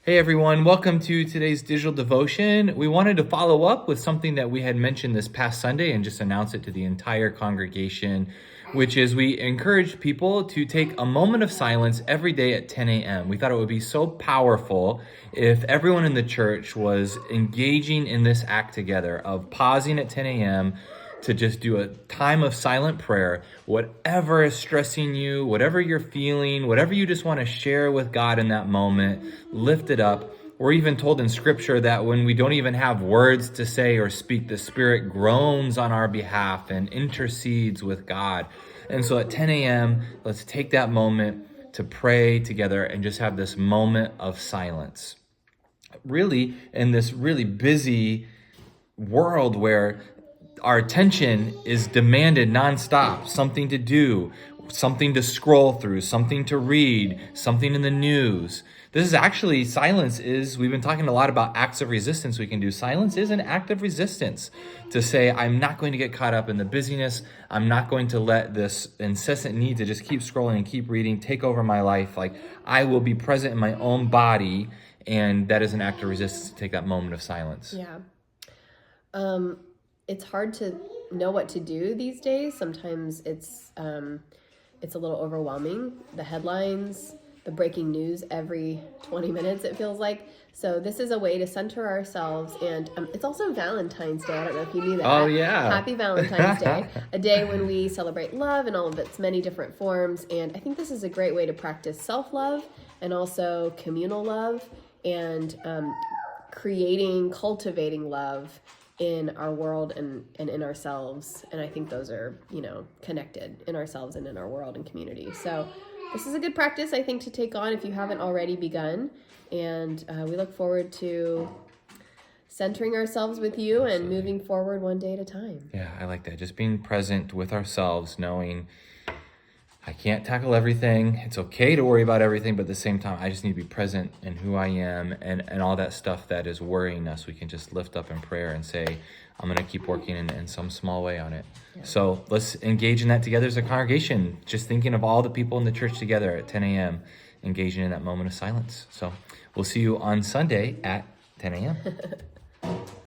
Hey everyone, welcome to today's digital devotion. We wanted to follow up with something that we had mentioned this past Sunday and just announce it to the entire congregation, which is we encourage people to take a moment of silence every day at 10 a.m. We thought it would be so powerful if everyone in the church was engaging in this act together of pausing at 10 a.m. to just do a time of silent prayer. Whatever is stressing you, whatever you're feeling, whatever you just want to share with God in that moment, lift it up. We're even told in scripture that when we don't even have words to say or speak, the Spirit groans on our behalf and intercedes with God. And so at 10 a.m., let's take that moment to pray together and just have this moment of silence. Really, in this really busy world where our attention is demanded nonstop, something to do, something to scroll through, something to read, something in the news. This is actually, we've been talking a lot about acts of resistance we can do. Silence is an act of resistance to say, I'm not going to get caught up in the busyness. I'm not going to let this incessant need to just keep scrolling and keep reading take over my life. Like, I will be present in my own body. And that is an act of resistance to take that moment of silence. Yeah. It's hard to know what to do these days. Sometimes it's a little overwhelming. The headlines, the breaking news every 20 minutes, it feels like. So this is a way to center ourselves. And it's also Valentine's Day. I don't know if you knew that. Oh, yeah. Happy Valentine's Day. A day when we celebrate love in all of its many different forms. And I think this is a great way to practice self-love and also communal love and cultivating love in our world and in ourselves. And I think those are, connected in ourselves and in our world and community. So this is a good practice, I think, to take on if you haven't already begun. And we look forward to centering ourselves with you and moving forward one day at a time. Yeah, I like that. Just being present with ourselves, knowing I can't tackle everything. It's okay to worry about everything, but at the same time, I just need to be present in who I am and all that stuff that is worrying us. We can just lift up in prayer and say, I'm going to keep working in some small way on it. Yeah. So let's engage in that together as a congregation, just thinking of all the people in the church together at 10 a.m., engaging in that moment of silence. So we'll see you on Sunday at 10 a.m.